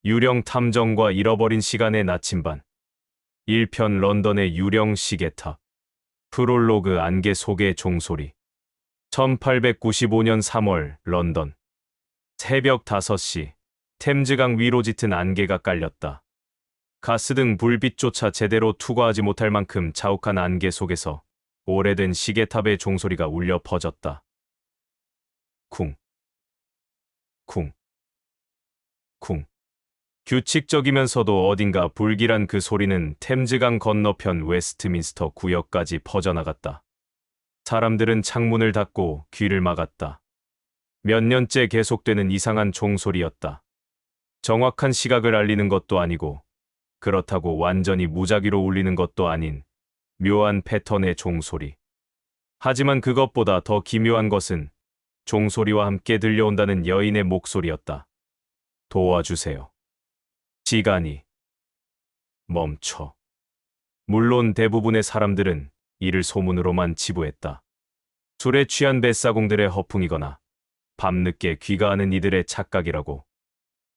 유령 탐정과 잃어버린 시간의 나침반. 1편 런던의 유령 시계탑. 프롤로그 안개 속의 종소리. 1895년 3월 런던. 새벽 5시. 템즈강 위로 짙은 안개가 깔렸다. 가스등 불빛조차 제대로 투과하지 못할 만큼 자욱한 안개 속에서 오래된 시계탑의 종소리가 울려 퍼졌다. 쿵, 쿵, 쿵. 규칙적이면서도 어딘가 불길한 그 소리는 템즈강 건너편 웨스트민스터 구역까지 퍼져나갔다. 사람들은 창문을 닫고 귀를 막았다. 몇 년째 계속되는 이상한 종소리였다. 정확한 시각을 알리는 것도 아니고 그렇다고 완전히 무작위로 울리는 것도 아닌 묘한 패턴의 종소리. 하지만 그것보다 더 기묘한 것은 종소리와 함께 들려온다는 여인의 목소리였다. 도와주세요. 시간이 멈춰. 물론 대부분의 사람들은 이를 소문으로만 지부했다. 술에 취한 뱃사공들의 허풍이거나 밤늦게 귀가하는 이들의 착각이라고.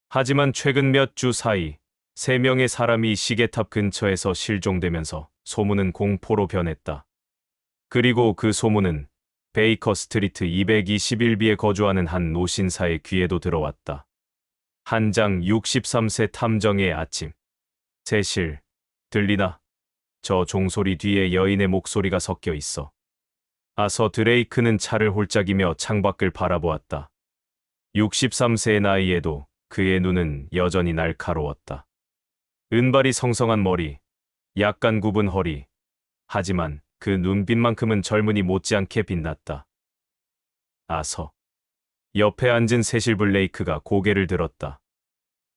하지만 최근 몇 주 사이 3명의 사람이 시계탑 근처에서 실종되면서 소문은 공포로 변했다. 그리고 그 소문은 베이커 스트리트 221비에 거주하는 한 노신사의 귀에도 들어왔다. 한장 63세 탐정의 아침. 세실, 들리나? 저 종소리 뒤에 여인의 목소리가 섞여 있어. 아서 드레이크는 차를 홀짝이며 창밖을 바라보았다. 63세의 나이에도 그의 눈은 여전히 날카로웠다. 은발이 성성한 머리, 약간 굽은 허리. 하지만 그 눈빛만큼은 젊은이 못지않게 빛났다. 아서. 옆에 앉은 세실 블레이크가 고개를 들었다.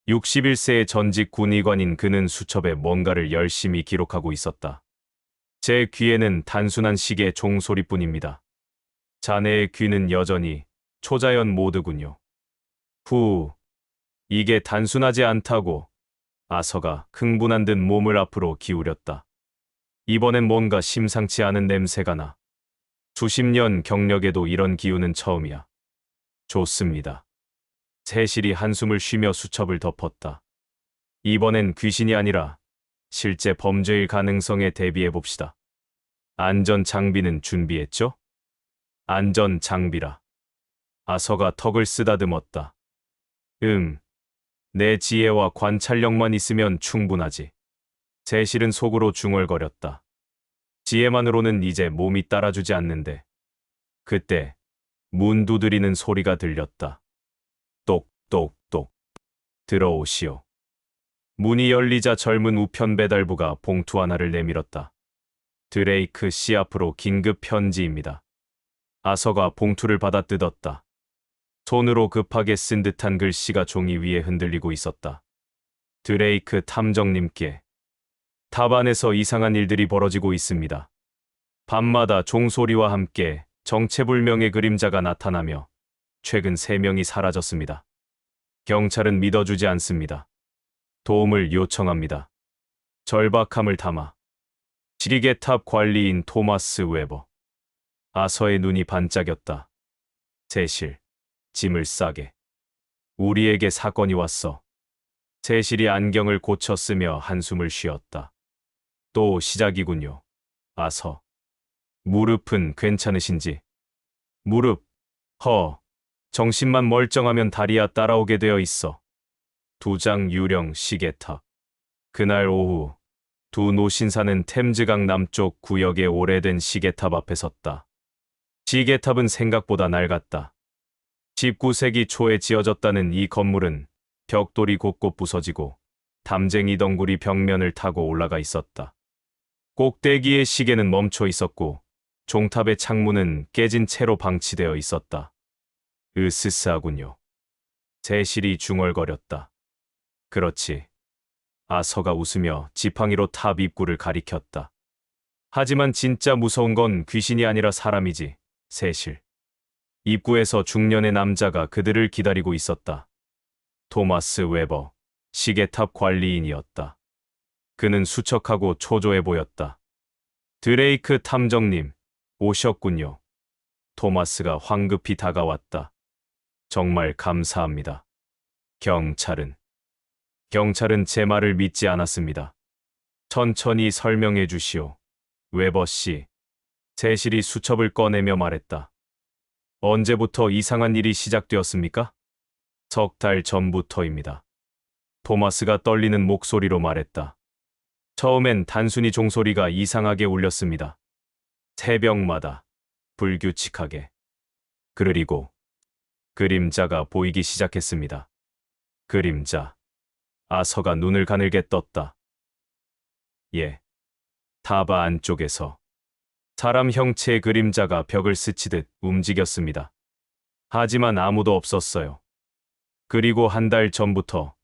61세의 전직 군의관인 그는 수첩에 뭔가를 열심히 기록하고 있었다. 제 귀에는 단순한 시계 종소리뿐입니다. 자네의 귀는 여전히 초자연 모드군요. 이게 단순하지 않다고. 아서가 흥분한 듯 몸을 앞으로 기울였다. 이번엔 뭔가 심상치 않은 냄새가 나. 수십 년 경력에도 이런 기운은 처음이야. 좋습니다. 세실이 한숨을 쉬며 수첩을 덮었다. 이번엔 귀신이 아니라 실제 범죄일 가능성에 대비해 봅시다. 안전 장비는 준비했죠? 안전 장비라. 아서가 턱을 쓰다듬었다. 내 지혜와 관찰력만 있으면 충분하지. 세실은 속으로 중얼거렸다. 지혜만으로는 이제 몸이 따라주지 않는데. 그때 문 두드리는 소리가 들렸다. 똑똑똑. 들어오시오. 문이 열리자 젊은 우편 배달부가 봉투 하나를 내밀었다. 드레이크 씨 앞으로 긴급 편지입니다. 아서가 봉투를 받아 뜯었다. 손으로 급하게 쓴 듯한 글씨가 종이 위에 흔들리고 있었다. 드레이크 탐정님께. 탑 안에서 이상한 일들이 벌어지고 있습니다. 밤마다 종소리와 함께 정체불명의 그림자가 나타나며 최근 3명이 사라졌습니다. 경찰은 믿어주지 않습니다. 도움을 요청합니다. 절박함을 담아. 시계탑 관리인 토마스 웨버. 아서의 눈이 반짝였다. 세실, 짐을 싸게. 우리에게 사건이 왔어. 세실이 안경을 고쳐 쓰며 한숨을 쉬었다. 또 시작이군요. 아서. 무릎은 괜찮으신지? 무릎. 정신만 멀쩡하면 다리야 따라오게 되어 있어. 2장 유령 시계탑. 그날 오후 두 노신사는 템즈강 남쪽 구역의 오래된 시계탑 앞에 섰다. 시계탑은 생각보다 낡았다. 19세기 초에 지어졌다는 이 건물은 벽돌이 곳곳 부서지고 담쟁이 덩굴이 벽면을 타고 올라가 있었다. 꼭대기의 시계는 멈춰 있었고 종탑의 창문은 깨진 채로 방치되어 있었다. 으스스하군요. 세실이 중얼거렸다. 그렇지. 아서가 웃으며 지팡이로 탑 입구를 가리켰다. 하지만 진짜 무서운 건 귀신이 아니라 사람이지, 세실. 입구에서 중년의 남자가 그들을 기다리고 있었다. 토마스 웨버, 시계탑 관리인이었다. 그는 수척하고 초조해 보였다. 드레이크 탐정님, 오셨군요. 토마스가 황급히 다가왔다. 정말 감사합니다. 경찰은 경찰은 제 말을 믿지 않았습니다. 천천히 설명해 주시오. 웨버 씨. 세실이 수첩을 꺼내며 말했다. 언제부터 이상한 일이 시작되었습니까? 석 달 전부터입니다. 토마스가 떨리는 목소리로 말했다. 처음엔 단순히 종소리가 이상하게 울렸습니다. 새벽마다 불규칙하게. 그리고 그림자가 보이기 시작했습니다. 그림자. 아서가 눈을 가늘게 떴다. 예. 타바 안쪽에서 사람 형체의 그림자가 벽을 스치듯 움직였습니다. 하지만 아무도 없었어요. 그리고 한 달 전부터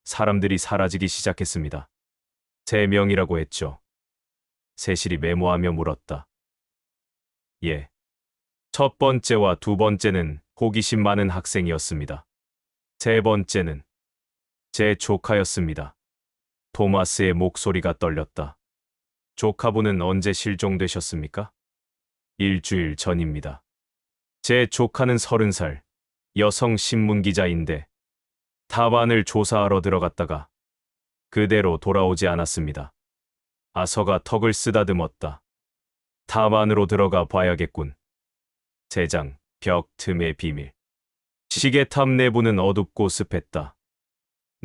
사람들이 사라지기 시작했습니다. 3명이라고 했죠. 세실이 메모하며 물었다. 예. 첫 번째와 두 번째는 호기심 많은 학생이었습니다. 세 번째는 제 조카였습니다. 토마스의 목소리가 떨렸다. 조카분은 언제 실종되셨습니까? 일주일 전입니다. 제 조카는 30살, 여성 신문기자인데 타반을 조사하러 들어갔다가 그대로 돌아오지 않았습니다. 아서가 턱을 쓰다듬었다. 타반으로 들어가 봐야겠군. 세장, 벽 틈의 비밀. 시계탑 내부는 어둡고 습했다.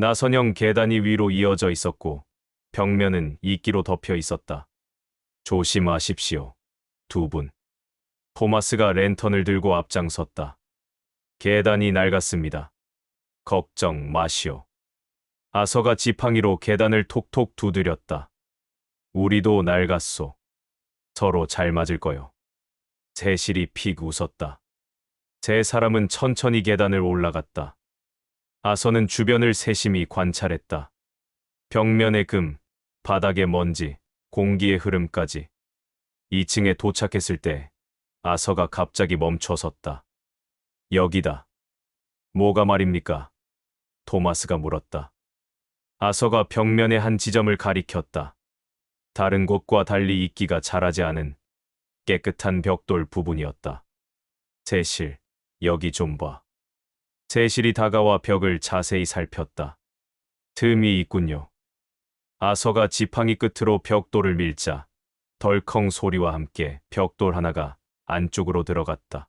나선형 계단이 위로 이어져 있었고 벽면은 이끼로 덮여 있었다. 조심하십시오. 두 분. 토마스가 랜턴을 들고 앞장섰다. 계단이 낡았습니다. 걱정 마시오. 아서가 지팡이로 계단을 톡톡 두드렸다. 우리도 낡았소. 서로 잘 맞을 거요. 세실이 픽 웃었다. 세 사람은 천천히 계단을 올라갔다. 아서는 주변을 세심히 관찰했다. 벽면의 금, 바닥의 먼지, 공기의 흐름까지. 2층에 도착했을 때 아서가 갑자기 멈춰섰다. 여기다. 뭐가 말입니까? 토마스가 물었다. 아서가 벽면의 한 지점을 가리켰다. 다른 곳과 달리 이끼가 자라지 않은 깨끗한 벽돌 부분이었다. 세실, 여기 좀 봐. 세실이 다가와 벽을 자세히 살폈다. 틈이 있군요. 아서가 지팡이 끝으로 벽돌을 밀자 덜컹 소리와 함께 벽돌 하나가 안쪽으로 들어갔다.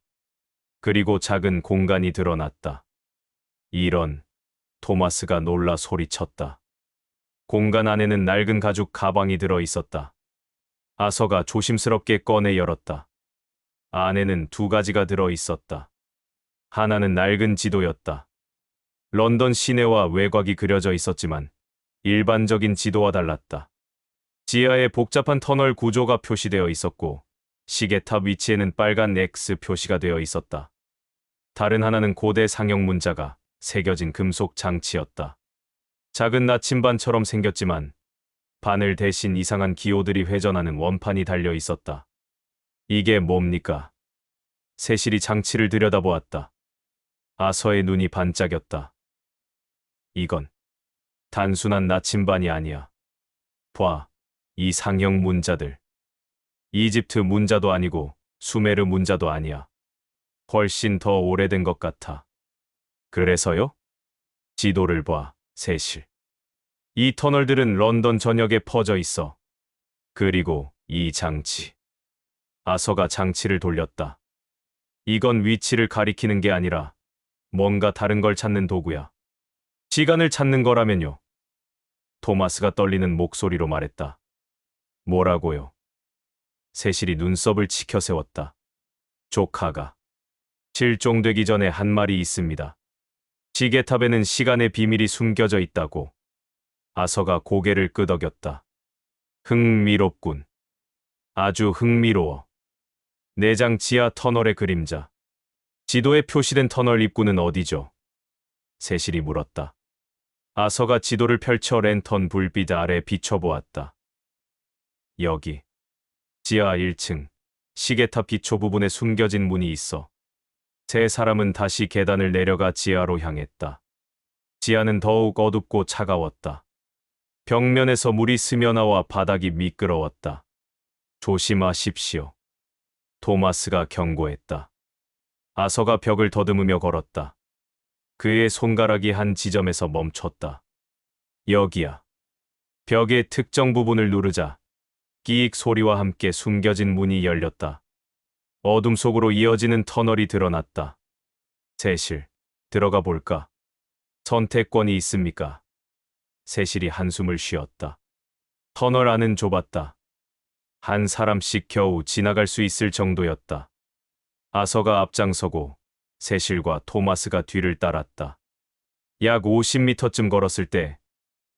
그리고 작은 공간이 드러났다. 이런, 토마스가 놀라 소리쳤다. 공간 안에는 낡은 가죽 가방이 들어 있었다. 아서가 조심스럽게 꺼내 열었다. 안에는 2가지가 들어 있었다. 하나는 낡은 지도였다. 런던 시내와 외곽이 그려져 있었지만 일반적인 지도와 달랐다. 지하에 복잡한 터널 구조가 표시되어 있었고 시계탑 위치에는 빨간 X 표시가 되어 있었다. 다른 하나는 고대 상형 문자가 새겨진 금속 장치였다. 작은 나침반처럼 생겼지만 바늘 대신 이상한 기호들이 회전하는 원판이 달려 있었다. 이게 뭡니까? 세실이 장치를 들여다보았다. 아서의 눈이 반짝였다. 이건 단순한 나침반이 아니야. 봐, 이 상형 문자들. 이집트 문자도 아니고 수메르 문자도 아니야. 훨씬 더 오래된 것 같아. 그래서요? 지도를 봐, 세실. 이 터널들은 런던 전역에 퍼져 있어. 그리고 이 장치. 아서가 장치를 돌렸다. 이건 위치를 가리키는 게 아니라 뭔가 다른 걸 찾는 도구야. 시간을 찾는 거라면요. 토마스가 떨리는 목소리로 말했다. 뭐라고요? 세실이 눈썹을 치켜 세웠다. 조카가 실종되기 전에 한 말이 있습니다. 시계탑에는 시간의 비밀이 숨겨져 있다고. 아서가 고개를 끄덕였다. 흥미롭군. 아주 흥미로워. 내장 지하 터널의 그림자. 지도에 표시된 터널 입구는 어디죠? 세실이 물었다. 아서가 지도를 펼쳐 랜턴 불빛 아래 비춰보았다. 여기. 지하 1층. 시계탑 기초 부분에 숨겨진 문이 있어. 세 사람은 다시 계단을 내려가 지하로 향했다. 지하는 더욱 어둡고 차가웠다. 벽면에서 물이 스며나와 바닥이 미끄러웠다. 조심하십시오. 토마스가 경고했다. 아서가 벽을 더듬으며 걸었다. 그의 손가락이 한 지점에서 멈췄다. 여기야. 벽의 특정 부분을 누르자 끼익 소리와 함께 숨겨진 문이 열렸다. 어둠 속으로 이어지는 터널이 드러났다. 세실, 들어가 볼까? 선택권이 있습니까? 세실이 한숨을 쉬었다. 터널 안은 좁았다. 한 사람씩 겨우 지나갈 수 있을 정도였다. 아서가 앞장서고 세실과 토마스가 뒤를 따랐다. 약 50m쯤 걸었을 때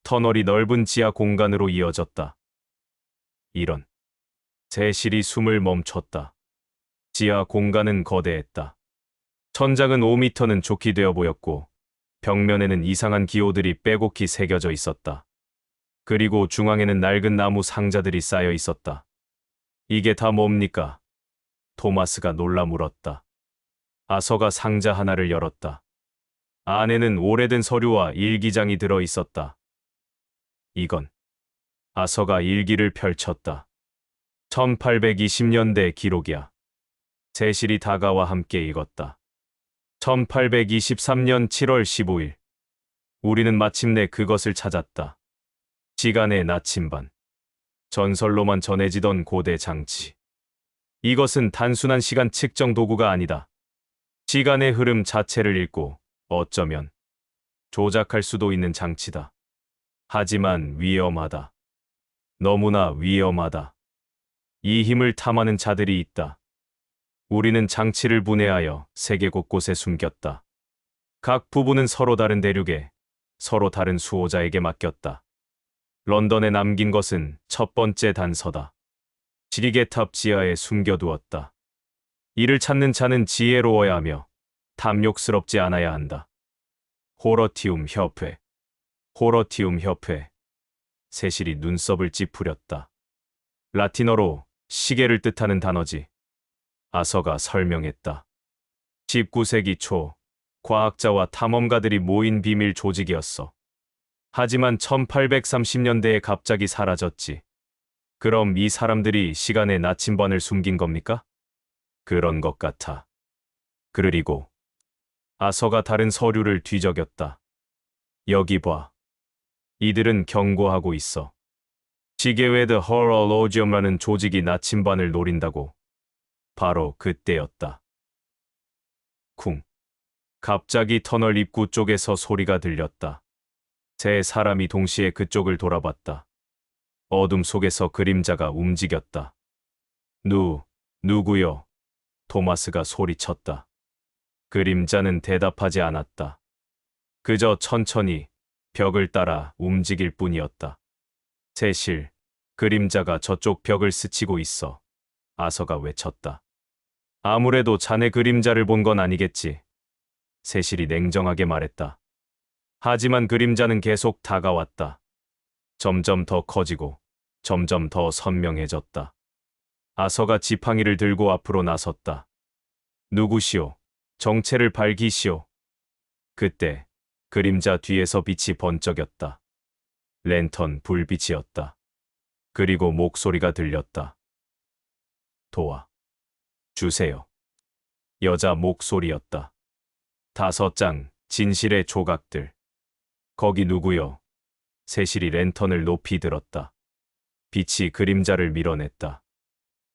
터널이 넓은 지하 공간으로 이어졌다. 이런. 세실이 숨을 멈췄다. 지하 공간은 거대했다. 천장은 5m는 좋게 되어 보였고 벽면에는 이상한 기호들이 빼곡히 새겨져 있었다. 그리고 중앙에는 낡은 나무 상자들이 쌓여 있었다. 이게 다 뭡니까? 토마스가 놀라 물었다. 아서가 상자 하나를 열었다. 안에는 오래된 서류와 일기장이 들어 있었다. 이건. 아서가 일기를 펼쳤다. 1820년대 기록이야. 세실이 다가와 함께 읽었다. 1823년 7월 15일. 우리는 마침내 그것을 찾았다. 시간의 나침반. 전설로만 전해지던 고대 장치. 이것은 단순한 시간 측정 도구가 아니다. 시간의 흐름 자체를 읽고 어쩌면 조작할 수도 있는 장치다. 하지만 위험하다. 너무나 위험하다. 이 힘을 탐하는 자들이 있다. 우리는 장치를 분해하여 세계 곳곳에 숨겼다. 각 부분은 서로 다른 대륙에, 서로 다른 수호자에게 맡겼다. 런던에 남긴 것은 첫 번째 단서다. 지리개탑 지하에 숨겨두었다. 이를 찾는 자는 지혜로워야 하며 탐욕스럽지 않아야 한다. 호러티움 협회. 호러티움 협회. 세실이 눈썹을 찌푸렸다. 라틴어로 시계를 뜻하는 단어지. 아서가 설명했다. 19세기 초 과학자와 탐험가들이 모인 비밀 조직이었어. 하지만 1830년대에 갑자기 사라졌지. 그럼 이 사람들이 시간의 나침반을 숨긴 겁니까? 그런 것 같아. 그리고 아서가 다른 서류를 뒤적였다. 여기 봐. 이들은 경고하고 있어. 시계웨드 허럴로지엄라는 조직이 나침반을 노린다고. 바로 그때였다. 쿵. 갑자기 터널 입구 쪽에서 소리가 들렸다. 세 사람이 동시에 그쪽을 돌아봤다. 어둠 속에서 그림자가 움직였다. 누구요? 토마스가 소리쳤다. 그림자는 대답하지 않았다. 그저 천천히 벽을 따라 움직일 뿐이었다. 세실, 그림자가 저쪽 벽을 스치고 있어. 아서가 외쳤다. 아무래도 자네 그림자를 본 건 아니겠지. 세실이 냉정하게 말했다. 하지만 그림자는 계속 다가왔다. 점점 더 커지고 점점 더 선명해졌다. 아서가 지팡이를 들고 앞으로 나섰다. 누구시오? 정체를 밝히시오. 그때 그림자 뒤에서 빛이 번쩍였다. 랜턴 불빛이었다. 그리고 목소리가 들렸다. 도와 주세요. 여자 목소리였다. 5장 진실의 조각들. 거기 누구요? 세실이 랜턴을 높이 들었다. 빛이 그림자를 밀어냈다.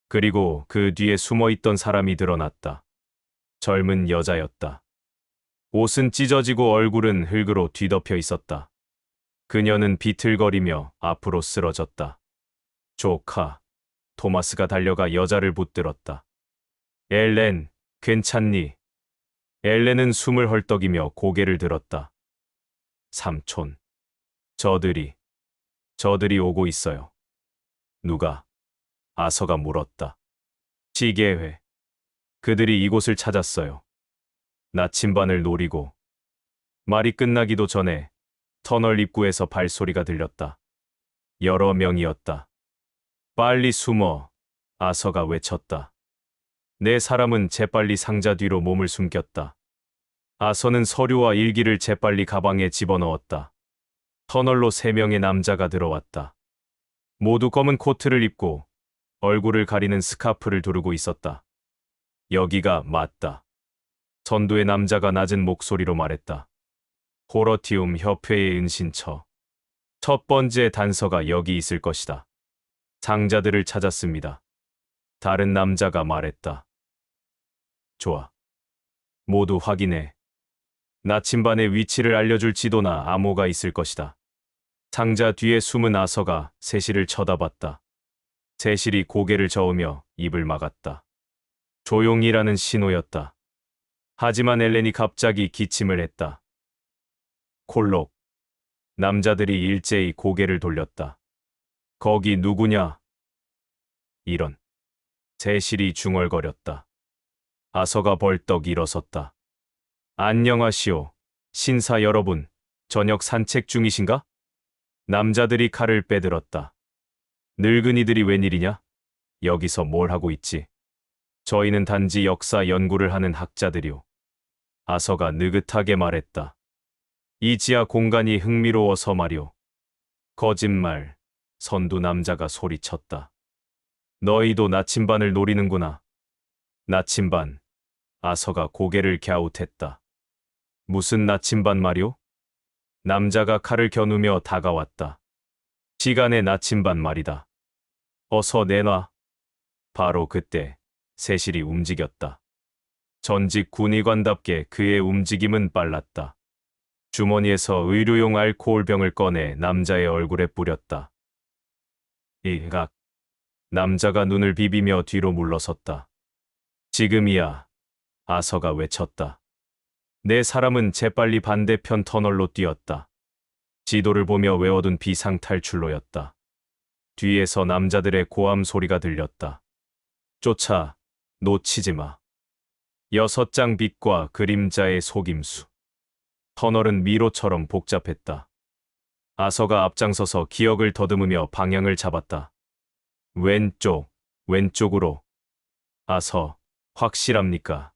그리고 그 뒤에 숨어있던 사람이 드러났다. 젊은 여자였다. 옷은 찢어지고 얼굴은 흙으로 뒤덮여 있었다. 그녀는 비틀거리며 앞으로 쓰러졌다. 조카. 토마스가 달려가 여자를 붙들었다. 엘렌, 괜찮니? 엘렌은 숨을 헐떡이며 고개를 들었다. 삼촌. 저들이 오고 있어요. 누가? 아서가 물었다. 시계회. 그들이 이곳을 찾았어요. 나침반을 노리고. 말이 끝나기도 전에 터널 입구에서 발소리가 들렸다. 여러 명이었다. 빨리 숨어. 아서가 외쳤다. 네 사람은 재빨리 상자 뒤로 몸을 숨겼다. 아서는 서류와 일기를 재빨리 가방에 집어넣었다. 터널로 3명의 남자가 들어왔다. 모두 검은 코트를 입고 얼굴을 가리는 스카프를 두르고 있었다. 여기가 맞다. 선두의 남자가 낮은 목소리로 말했다. 호러티움 협회의 은신처. 첫 번째 단서가 여기 있을 것이다. 상자들을 찾았습니다. 다른 남자가 말했다. 좋아. 모두 확인해. 나침반의 위치를 알려줄 지도나 암호가 있을 것이다. 상자 뒤에 숨은 아서가 세실을 쳐다봤다. 세실이 고개를 저으며 입을 막았다. 조용히라는 신호였다. 하지만 엘렌이 갑자기 기침을 했다. 콜록. 남자들이 일제히 고개를 돌렸다. 거기 누구냐? 이런. 세실이 중얼거렸다. 아서가 벌떡 일어섰다. 안녕하시오. 신사 여러분, 저녁 산책 중이신가? 남자들이 칼을 빼들었다. 늙은이들이 웬일이냐? 여기서 뭘 하고 있지? 저희는 단지 역사 연구를 하는 학자들이오. 아서가 느긋하게 말했다. 이 지하 공간이 흥미로워서 말이오. 거짓말. 선두 남자가 소리쳤다. 너희도 나침반을 노리는구나. 나침반. 아서가 고개를 갸웃했다. 무슨 나침반 말이오? 남자가 칼을 겨누며 다가왔다. 시간의 나침반 말이다. 어서 내놔. 바로 그때 세실이 움직였다. 전직 군의관답게 그의 움직임은 빨랐다. 주머니에서 의료용 알코올병을 꺼내 남자의 얼굴에 뿌렸다. 이각. 남자가 눈을 비비며 뒤로 물러섰다. 지금이야. 아서가 외쳤다. 네 사람은 재빨리 반대편 터널로 뛰었다. 지도를 보며 외워둔 비상 탈출로였다. 뒤에서 남자들의 고함 소리가 들렸다. 쫓아, 놓치지 마. 6장 빛과 그림자의 속임수. 터널은 미로처럼 복잡했다. 아서가 앞장서서 기억을 더듬으며 방향을 잡았다. 왼쪽으로. 아서, 확실합니까?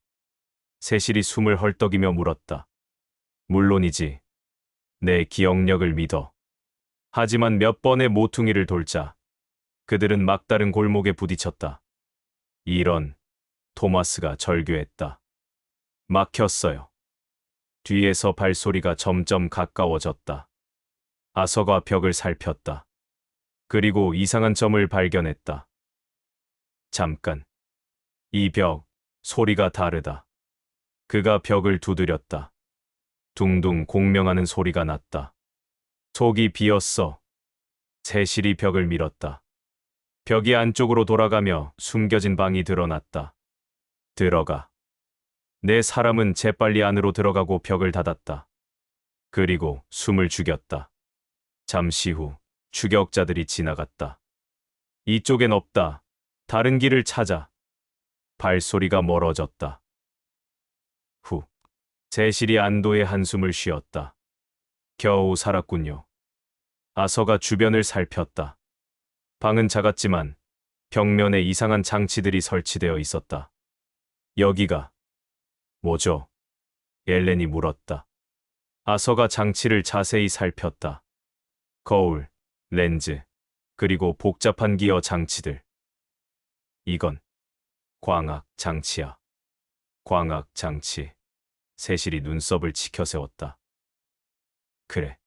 세실이 숨을 헐떡이며 물었다. 물론이지. 내 기억력을 믿어. 하지만 몇 번의 모퉁이를 돌자 그들은 막다른 골목에 부딪혔다. 이런. 토마스가 절규했다. 막혔어요. 뒤에서 발소리가 점점 가까워졌다. 아서가 벽을 살폈다. 그리고 이상한 점을 발견했다. 잠깐. 이 벽, 소리가 다르다. 그가 벽을 두드렸다. 둥둥 공명하는 소리가 났다. 속이 비었어. 세실이 벽을 밀었다. 벽이 안쪽으로 돌아가며 숨겨진 방이 드러났다. 들어가. 네 사람은 재빨리 안으로 들어가고 벽을 닫았다. 그리고 숨을 죽였다. 잠시 후 추격자들이 지나갔다. 이쪽엔 없다. 다른 길을 찾아. 발소리가 멀어졌다. 후. 세실이 안도의 한숨을 쉬었다. 겨우 살았군요. 아서가 주변을 살폈다. 방은 작았지만 벽면에 이상한 장치들이 설치되어 있었다. 여기가 뭐죠? 엘렌이 물었다. 아서가 장치를 자세히 살폈다. 거울, 렌즈, 그리고 복잡한 기어 장치들. 이건 광학 장치야. 광학 장치. 세실이 눈썹을 치켜세웠다. 그래.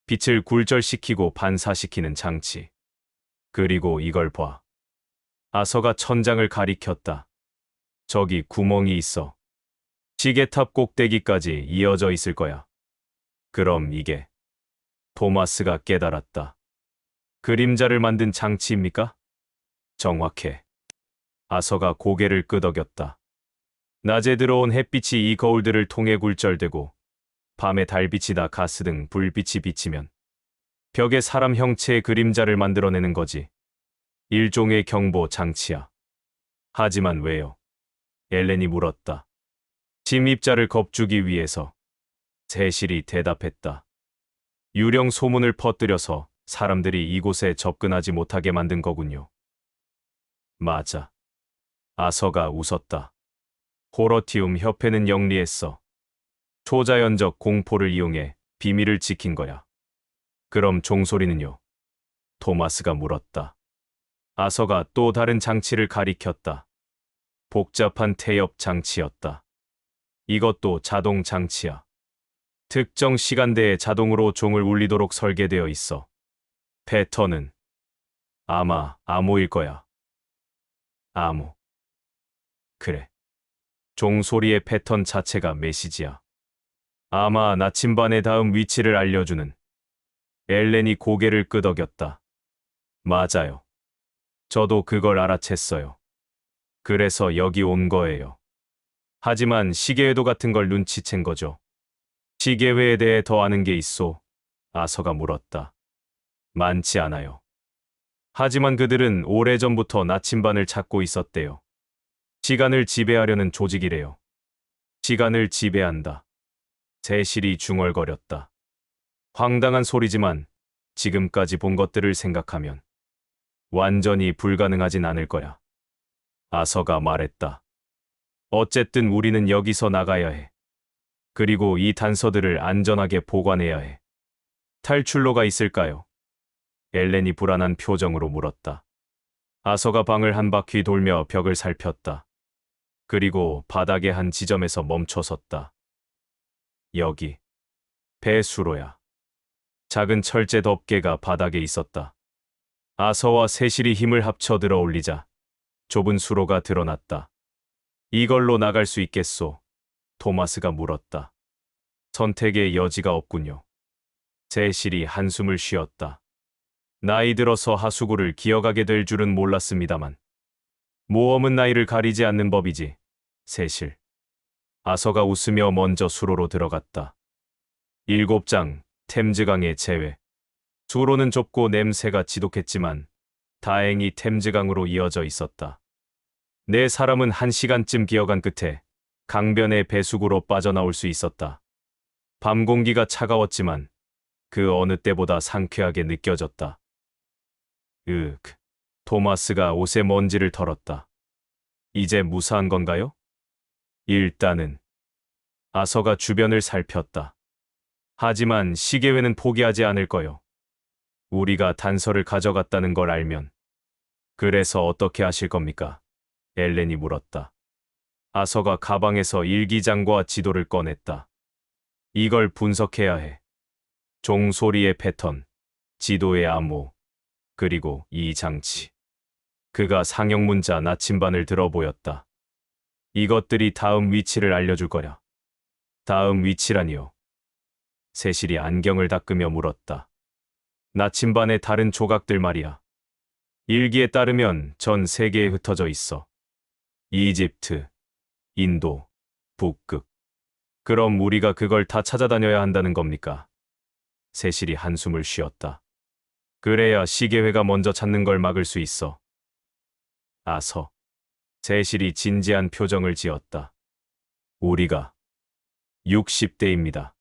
빛을 굴절시키고 반사시키는 장치. 그리고 이걸 봐. 아서가 천장을 가리켰다. 저기 구멍이 있어. 시계탑 꼭대기까지 이어져 있을 거야. 그럼 이게. 토마스가 깨달았다. 그림자를 만든 장치입니까? 정확해. 아서가 고개를 끄덕였다. 낮에 들어온 햇빛이 이 거울들을 통해 굴절되고 밤에 달빛이나 가스 등 불빛이 비치면 벽에 사람 형체의 그림자를 만들어내는 거지. 일종의 경보 장치야. 하지만 왜요? 엘렌이 물었다. 침입자를 겁주기 위해서. 세실이 대답했다. 유령 소문을 퍼뜨려서 사람들이 이곳에 접근하지 못하게 만든 거군요. 맞아. 아서가 웃었다. 호러티움 협회는 영리했어. 초자연적 공포를 이용해 비밀을 지킨 거야. 그럼 종소리는요? 토마스가 물었다. 아서가 또 다른 장치를 가리켰다. 복잡한 태엽 장치였다. 이것도 자동 장치야. 특정 시간대에 자동으로 종을 울리도록 설계되어 있어. 패턴은 아마 암호일 거야. 암호. 그래. 종소리의 패턴 자체가 메시지야. 아마 나침반의 다음 위치를 알려주는. 엘렌이 고개를 끄덕였다. 맞아요. 저도 그걸 알아챘어요. 그래서 여기 온 거예요. 하지만 시계회도 같은 걸 눈치챈 거죠. 시계회에 대해 더 아는 게 있소? 아서가 물었다. 많지 않아요. 하지만 그들은 오래전부터 나침반을 찾고 있었대요. 시간을 지배하려는 조직이래요. 시간을 지배한다. 세실이 중얼거렸다. 황당한 소리지만 지금까지 본 것들을 생각하면 완전히 불가능하진 않을 거야. 아서가 말했다. 어쨌든 우리는 여기서 나가야 해. 그리고 이 단서들을 안전하게 보관해야 해. 탈출로가 있을까요? 엘렌이 불안한 표정으로 물었다. 아서가 방을 한 바퀴 돌며 벽을 살폈다. 그리고 바닥의 한 지점에서 멈춰섰다. 여기. 배수로야. 작은 철제 덮개가 바닥에 있었다. 아서와 세실이 힘을 합쳐 들어 올리자 좁은 수로가 드러났다. 이걸로 나갈 수 있겠소? 토마스가 물었다. 선택의 여지가 없군요. 세실이 한숨을 쉬었다. 나이 들어서 하수구를 기어가게 될 줄은 몰랐습니다만. 모험은 나이를 가리지 않는 법이지. 세실. 아서가 웃으며 먼저 수로로 들어갔다. 7장, 템즈강의 제외. 수로는 좁고 냄새가 지독했지만 다행히 템즈강으로 이어져 있었다. 네 사람은 1시간쯤 기어간 끝에 강변의 배수구로 빠져나올 수 있었다. 밤 공기가 차가웠지만 그 어느 때보다 상쾌하게 느껴졌다. 토마스가 옷에 먼지를 털었다. 이제 무사한 건가요? 일단은. 아서가 주변을 살폈다. 하지만 시계회는 포기하지 않을 거요. 우리가 단서를 가져갔다는 걸 알면. 그래서 어떻게 하실 겁니까? 엘렌이 물었다. 아서가 가방에서 일기장과 지도를 꺼냈다. 이걸 분석해야 해. 종소리의 패턴, 지도의 암호, 그리고 이 장치. 그가 상형문자 나침반을 들어 보였다. 이것들이 다음 위치를 알려줄 거야. 다음 위치라니요. 세실이 안경을 닦으며 물었다. 나침반의 다른 조각들 말이야. 일기에 따르면 전 세계에 흩어져 있어. 이집트, 인도, 북극. 그럼 우리가 그걸 다 찾아다녀야 한다는 겁니까? 세실이 한숨을 쉬었다. 그래야 시계회가 먼저 찾는 걸 막을 수 있어. 아서. 세실이 진지한 표정을 지었다. 우리가 60대입니다.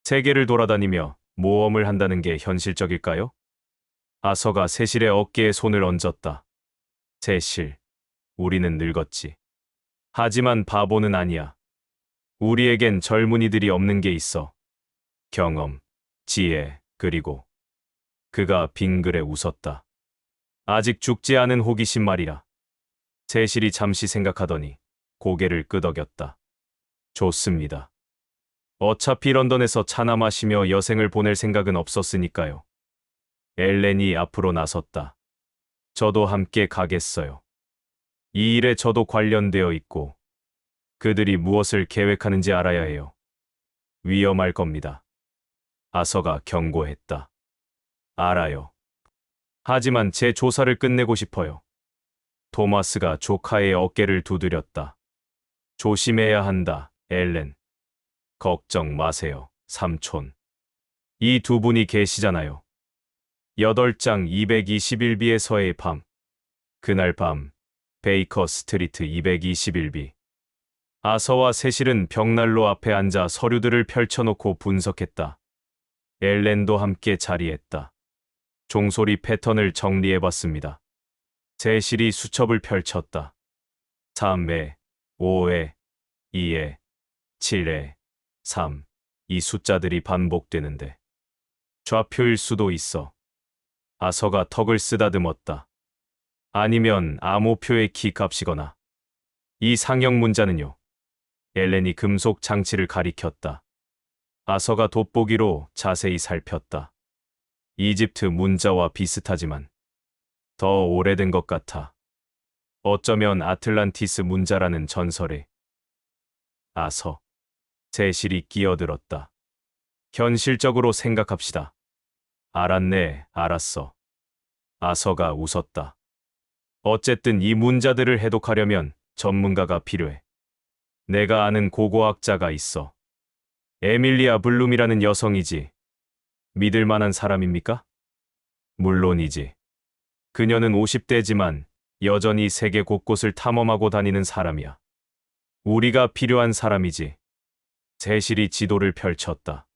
세계를 돌아다니며 모험을 한다는 게 현실적일까요? 아서가 세실의 어깨에 손을 얹었다. 세실, 우리는 늙었지. 하지만 바보는 아니야. 우리에겐 젊은이들이 없는 게 있어. 경험, 지혜, 그리고 그가 빙그레 웃었다. 아직 죽지 않은 호기심 말이야. 세실이 잠시 생각하더니 고개를 끄덕였다. 좋습니다. 어차피 런던에서 차나 마시며 여생을 보낼 생각은 없었으니까요. 엘렌이 앞으로 나섰다. 저도 함께 가겠어요. 이 일에 저도 관련되어 있고 그들이 무엇을 계획하는지 알아야 해요. 위험할 겁니다. 아서가 경고했다. 알아요. 하지만 제 조사를 끝내고 싶어요. 토마스가 조카의 어깨를 두드렸다. 조심해야 한다, 엘렌. 걱정 마세요, 삼촌. 이 두 분이 계시잖아요. 8장 221비에서의 밤. 그날 밤, 베이커 스트리트 221비. 아서와 세실은 벽난로 앞에 앉아 서류들을 펼쳐놓고 분석했다. 엘렌도 함께 자리했다. 종소리 패턴을 정리해봤습니다. 세실이 수첩을 펼쳤다. 3회, 5회, 2회, 7회, 3. 이 숫자들이 반복되는데 좌표일 수도 있어. 아서가 턱을 쓰다듬었다. 아니면 암호표의 키값이거나. 이 상형 문자는요. 엘렌이 금속 장치를 가리켰다. 아서가 돋보기로 자세히 살폈다. 이집트 문자와 비슷하지만 더 오래된 것 같아. 어쩌면 아틀란티스 문자라는 전설에. 아서. 세실이 끼어들었다. 현실적으로 생각합시다. 알았네, 알았어. 아서가 웃었다. 어쨌든 이 문자들을 해독하려면 전문가가 필요해. 내가 아는 고고학자가 있어. 에밀리아 블룸이라는 여성이지. 믿을 만한 사람입니까? 물론이지. 그녀는 50대지만 여전히 세계 곳곳을 탐험하고 다니는 사람이야. 우리가 필요한 사람이지. 세실이 지도를 펼쳤다.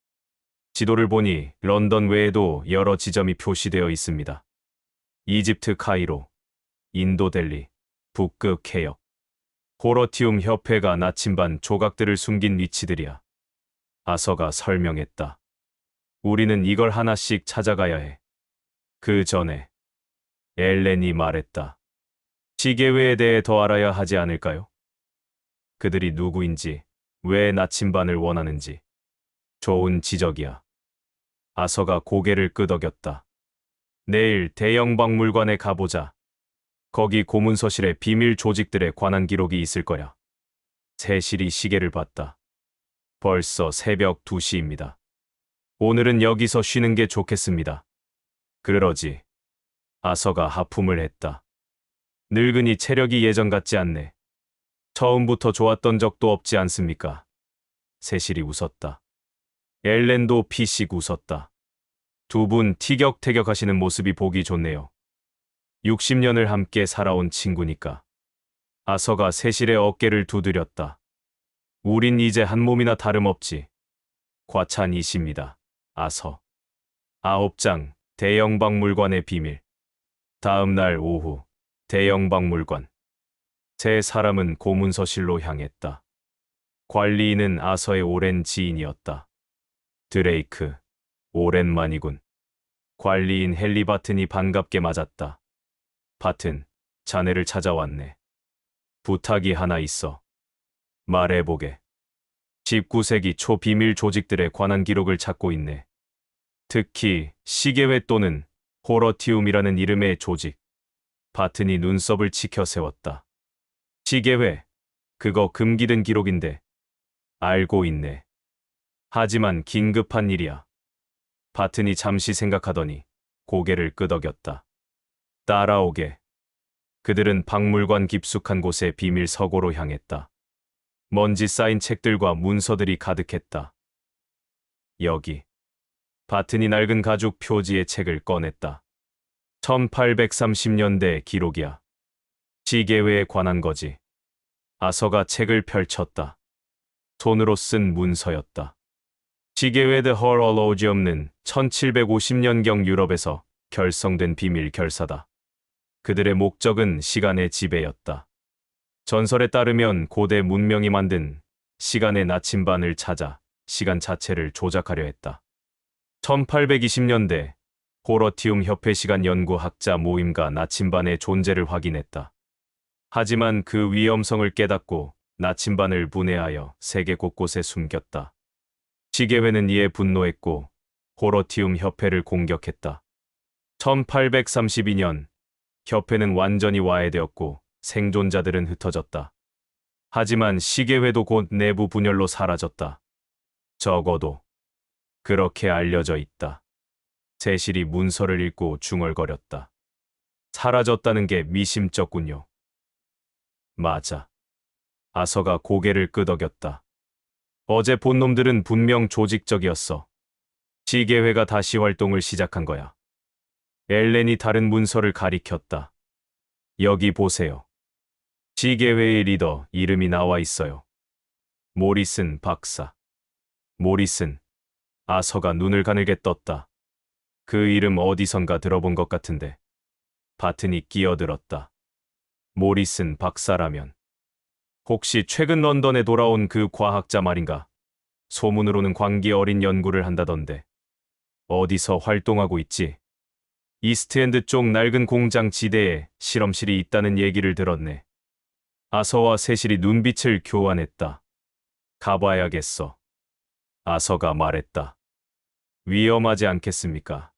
지도를 보니 런던 외에도 여러 지점이 표시되어 있습니다. 이집트 카이로, 인도 델리, 북극 해역. 호러티움 협회가 나침반 조각들을 숨긴 위치들이야. 아서가 설명했다. 우리는 이걸 하나씩 찾아가야 해. 그 전에 엘렌이 말했다. 시계회에 대해 더 알아야 하지 않을까요? 그들이 누구인지, 왜 나침반을 원하는지. 좋은 지적이야. 아서가 고개를 끄덕였다. 내일 대형 박물관에 가보자. 거기 고문서실에 비밀 조직들에 관한 기록이 있을 거야. 세실이 시계를 봤다. 벌써 새벽 2시입니다. 오늘은 여기서 쉬는 게 좋겠습니다. 그러지. 아서가 하품을 했다. 늙으니 체력이 예전 같지 않네. 처음부터 좋았던 적도 없지 않습니까? 세실이 웃었다. 엘렌도 피식 웃었다. 두 분 티격태격하시는 모습이 보기 좋네요. 60년을 함께 살아온 친구니까. 아서가 세실의 어깨를 두드렸다. 우린 이제 한 몸이나 다름없지. 과찬이십니다. 아서. 9장 대형 박물관의 비밀. 다음 날 오후 대형 박물관. 세 사람은 고문서실로 향했다. 관리인은 아서의 오랜 지인이었다. 드레이크. 오랜만이군. 관리인 헨리 바튼이 반갑게 맞았다. 바튼, 자네를 찾아왔네. 부탁이 하나 있어. 말해보게. 19세기 초 비밀 조직들에 관한 기록을 찾고 있네. 특히 시계회 또는 호러티움이라는 이름의 조직. 바튼이 눈썹을 치켜 세웠다. 시계회, 그거 금기된 기록인데. 알고 있네. 하지만 긴급한 일이야. 바튼이 잠시 생각하더니 고개를 끄덕였다. 따라오게. 그들은 박물관 깊숙한 곳의 비밀 서고로 향했다. 먼지 쌓인 책들과 문서들이 가득했다. 여기. 바튼이 낡은 가죽 표지의 책을 꺼냈다. 1830년대 기록이야. 시계회에 관한 거지. 아서가 책을 펼쳤다. 손으로 쓴 문서였다. 시계회 드 헐얼로지엄는 1750년경 유럽에서 결성된 비밀 결사다. 그들의 목적은 시간의 지배였다. 전설에 따르면 고대 문명이 만든 시간의 나침반을 찾아 시간 자체를 조작하려 했다. 1820년대 호러티움 협회 시간 연구학자 모임과 나침반의 존재를 확인했다. 하지만 그 위험성을 깨닫고 나침반을 분해하여 세계 곳곳에 숨겼다. 시계회는 이에 분노했고 호러티움 협회를 공격했다. 1832년 협회는 완전히 와해되었고 생존자들은 흩어졌다. 하지만 시계회도 곧 내부 분열로 사라졌다. 적어도 그렇게 알려져 있다. 세실이 문서를 읽고 중얼거렸다. 사라졌다는 게 미심쩍군요. 맞아. 아서가 고개를 끄덕였다. 어제 본 놈들은 분명 조직적이었어. 시계회가 다시 활동을 시작한 거야. 엘렌이 다른 문서를 가리켰다. 여기 보세요. 시계회의 리더 이름이 나와 있어요. 모리슨 박사. 모리슨. 아서가 눈을 가늘게 떴다. 그 이름 어디선가 들어본 것 같은데. 바튼이 끼어들었다. 모리슨 박사라면. 혹시 최근 런던에 돌아온 그 과학자 말인가? 소문으로는 광기 어린 연구를 한다던데. 어디서 활동하고 있지? 이스트엔드 쪽 낡은 공장 지대에 실험실이 있다는 얘기를 들었네. 아서와 세실이 눈빛을 교환했다. 가봐야겠어. 아서가 말했다. 위험하지 않겠습니까?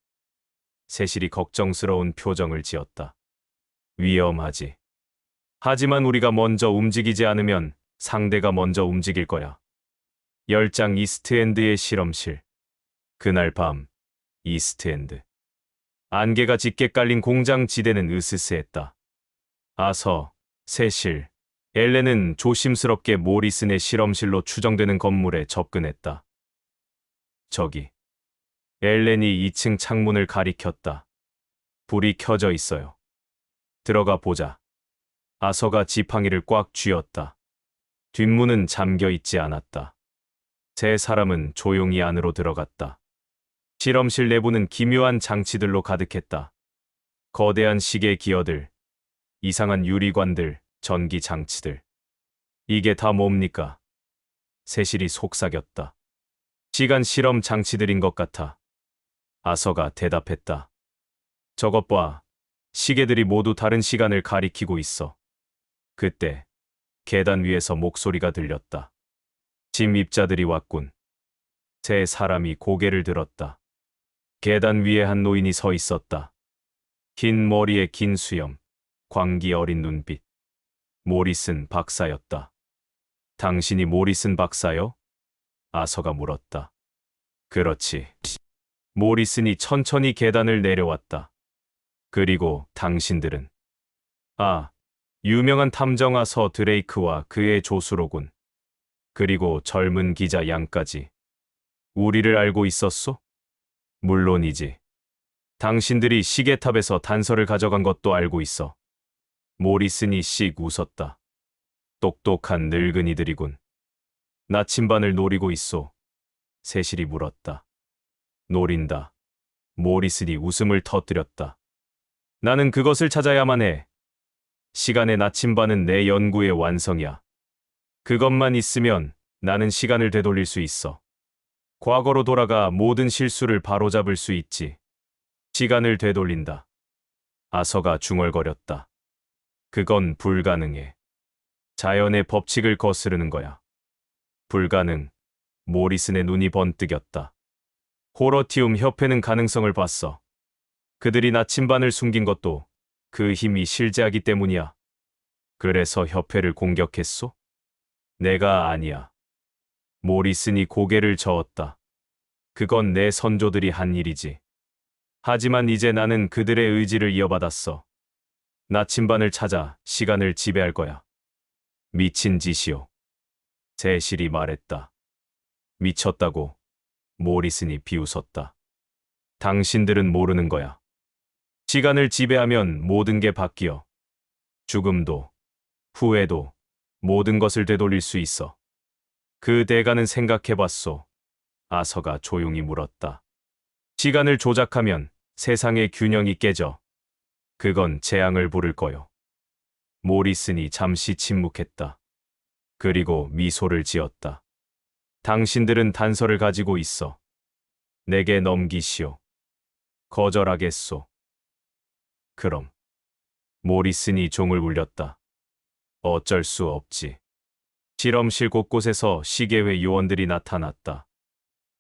세실이 걱정스러운 표정을 지었다. 위험하지. 하지만 우리가 먼저 움직이지 않으면 상대가 먼저 움직일 거야. 10장 이스트엔드의 실험실. 그날 밤, 이스트엔드. 안개가 짙게 깔린 공장 지대는 으스스했다. 아서, 세실, 엘렌은 조심스럽게 모리슨의 실험실로 추정되는 건물에 접근했다. 저기. 엘렌이 2층 창문을 가리켰다. 불이 켜져 있어요. 들어가 보자. 아서가 지팡이를 꽉 쥐었다. 뒷문은 잠겨 있지 않았다. 세 사람은 조용히 안으로 들어갔다. 실험실 내부는 기묘한 장치들로 가득했다. 거대한 시계 기어들, 이상한 유리관들, 전기 장치들. 이게 다 뭡니까? 세실이 속삭였다. 시간 실험 장치들인 것 같아. 아서가 대답했다. 저것 봐. 시계들이 모두 다른 시간을 가리키고 있어. 그때 계단 위에서 목소리가 들렸다. 침입자들이 왔군. 세 사람이 고개를 들었다. 계단 위에 한 노인이 서 있었다. 긴 머리에 긴 수염, 광기 어린 눈빛. 모리슨 박사였다. 당신이 모리슨 박사요? 아서가 물었다. 그렇지. 모리슨이 천천히 계단을 내려왔다. 그리고 당신들은? 아, 유명한 탐정 아서 드레이크와 그의 조수로군. 그리고 젊은 기자 양까지. 우리를 알고 있었소? 물론이지. 당신들이 시계탑에서 단서를 가져간 것도 알고 있어. 모리슨이 씩 웃었다. 똑똑한 늙은이들이군. 나침반을 노리고 있소. 세실이 물었다. 노린다. 모리슨이 웃음을 터뜨렸다. 나는 그것을 찾아야만 해. 시간의 나침반은 내 연구의 완성이야. 그것만 있으면 나는 시간을 되돌릴 수 있어. 과거로 돌아가 모든 실수를 바로잡을 수 있지. 시간을 되돌린다. 아서가 중얼거렸다. 그건 불가능해. 자연의 법칙을 거스르는 거야. 불가능. 모리슨의 눈이 번뜩였다. 호러티움 협회는 가능성을 봤어. 그들이 나침반을 숨긴 것도 그 힘이 실제하기 때문이야. 그래서 협회를 공격했소? 내가 아니야. 모리슨이 고개를 저었다. 그건 내 선조들이 한 일이지. 하지만 이제 나는 그들의 의지를 이어받았어. 나침반을 찾아 시간을 지배할 거야. 미친 짓이오. 세실이 말했다. 미쳤다고. 모리슨이 비웃었다. 당신들은 모르는 거야. 시간을 지배하면 모든 게 바뀌어. 죽음도, 후회도, 모든 것을 되돌릴 수 있어. 그 대가는 생각해봤소. 아서가 조용히 물었다. 시간을 조작하면 세상의 균형이 깨져. 그건 재앙을 부를 거요. 모리슨이 잠시 침묵했다. 그리고 미소를 지었다. 당신들은 단서를 가지고 있어. 내게 넘기시오. 거절하겠소. 그럼. 모리슨이 종을 울렸다. 어쩔 수 없지. 실험실 곳곳에서 시계회 요원들이 나타났다.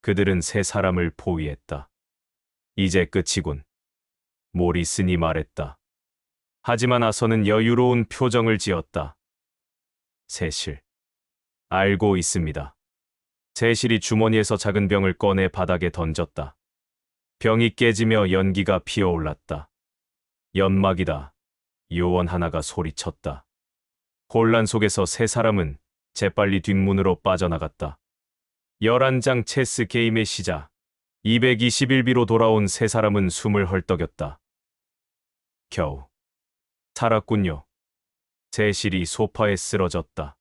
그들은 세 사람을 포위했다. 이제 끝이군. 모리슨이 말했다. 하지만 아서는 여유로운 표정을 지었다. 세실. 알고 있습니다. 세실이 주머니에서 작은 병을 꺼내 바닥에 던졌다. 병이 깨지며 연기가 피어올랐다. 연막이다. 요원 하나가 소리쳤다. 혼란 속에서 세 사람은 재빨리 뒷문으로 빠져나갔다. 11장 체스 게임의 시작. 221비로 돌아온 세 사람은 숨을 헐떡였다. 겨우 살았군요. 세실이 소파에 쓰러졌다.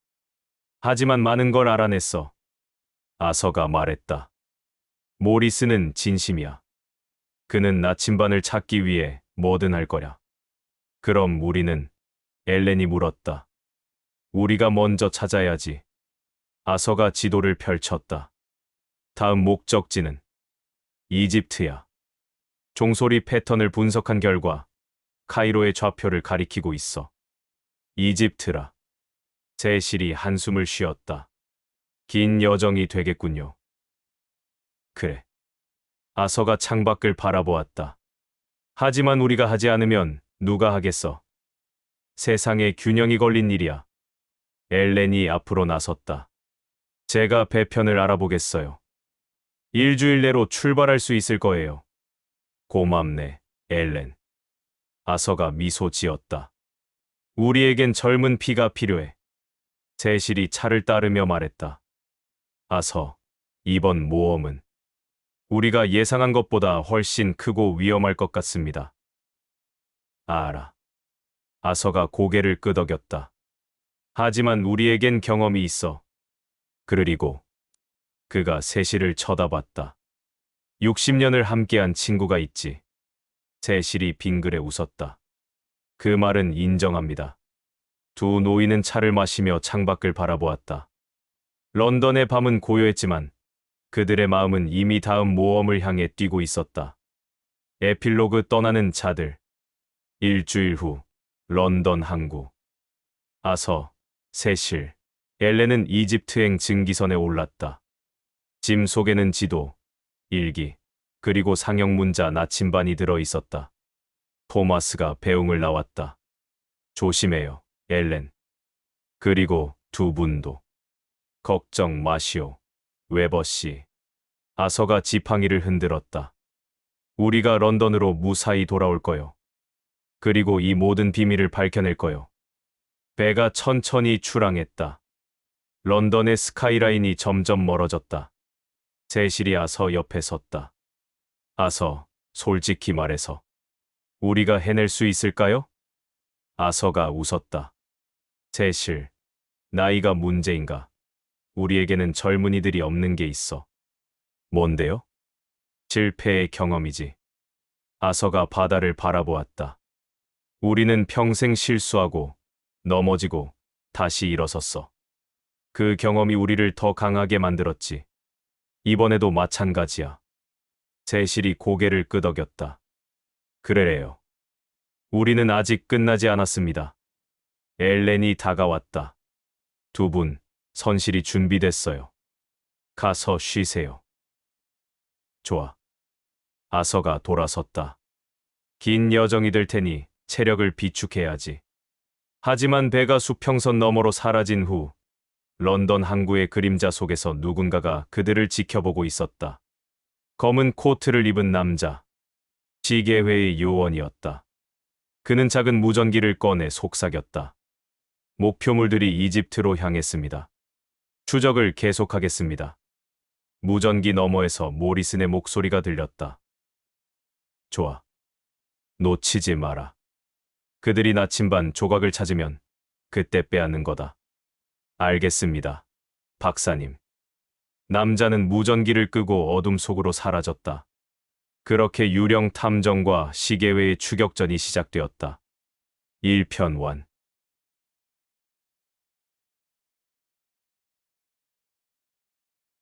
하지만 많은 걸 알아냈어. 아서가 말했다. 모리슨은 진심이야. 그는 나침반을 찾기 위해 뭐든 할 거야. 그럼 우리는? 엘렌이 물었다. 우리가 먼저 찾아야지. 아서가 지도를 펼쳤다. 다음 목적지는 이집트야. 종소리 패턴을 분석한 결과 카이로의 좌표를 가리키고 있어. 이집트라. 세실이 한숨을 쉬었다. 긴 여정이 되겠군요. 그래. 아서가 창밖을 바라보았다. 하지만 우리가 하지 않으면 누가 하겠어? 세상에 균형이 걸린 일이야. 엘렌이 앞으로 나섰다. 제가 배편을 알아보겠어요. 일주일 내로 출발할 수 있을 거예요. 고맙네, 엘렌. 아서가 미소 지었다. 우리에겐 젊은 피가 필요해. 세실이 차를 따르며 말했다. 아서, 이번 모험은 우리가 예상한 것보다 훨씬 크고 위험할 것 같습니다. 알아. 아서가 고개를 끄덕였다. 하지만 우리에겐 경험이 있어. 그리고 그가 세실을 쳐다봤다. 60년을 함께한 친구가 있지. 세실이 빙그레 웃었다. 그 말은 인정합니다. 두 노인은 차를 마시며 창밖을 바라보았다. 런던의 밤은 고요했지만 그들의 마음은 이미 다음 모험을 향해 뛰고 있었다. 에필로그 떠나는 자들. 일주일 후 런던 항구. 아서, 세실, 엘렌은 이집트행 증기선에 올랐다. 짐 속에는 지도, 일기, 그리고 상형 문자 나침반이 들어 있었다. 토마스가 배웅을 나왔다. 조심해요, 엘렌. 그리고 두 분도. 걱정 마시오, 웨버 씨. 아서가 지팡이를 흔들었다. 우리가 런던으로 무사히 돌아올 거요. 그리고 이 모든 비밀을 밝혀낼 거요. 배가 천천히 출항했다. 런던의 스카이라인이 점점 멀어졌다. 세실이 아서 옆에 섰다. 아서, 솔직히 말해서 우리가 해낼 수 있을까요? 아서가 웃었다. 세실, 나이가 문제인가? 우리에게는 젊은이들이 없는 게 있어. 뭔데요? 실패의 경험이지. 아서가 바다를 바라보았다. 우리는 평생 실수하고 넘어지고 다시 일어섰어. 그 경험이 우리를 더 강하게 만들었지. 이번에도 마찬가지야. 세실이 고개를 끄덕였다. 그래요. 우리는 아직 끝나지 않았습니다. 엘렌이 다가왔다. 두 분, 선실이 준비됐어요. 가서 쉬세요. 좋아. 아서가 돌아섰다. 긴 여정이 될 테니 체력을 비축해야지. 하지만 배가 수평선 너머로 사라진 후 런던 항구의 그림자 속에서 누군가가 그들을 지켜보고 있었다. 검은 코트를 입은 남자. 시계회의 요원이었다. 그는 작은 무전기를 꺼내 속삭였다. 목표물들이 이집트로 향했습니다. 추적을 계속하겠습니다. 무전기 너머에서 모리슨의 목소리가 들렸다. 좋아. 놓치지 마라. 그들이 나침반 조각을 찾으면 그때 빼앗는 거다. 알겠습니다, 박사님. 남자는 무전기를 끄고 어둠 속으로 사라졌다. 그렇게 유령 탐정과 시계회의 추격전이 시작되었다. 1편 완.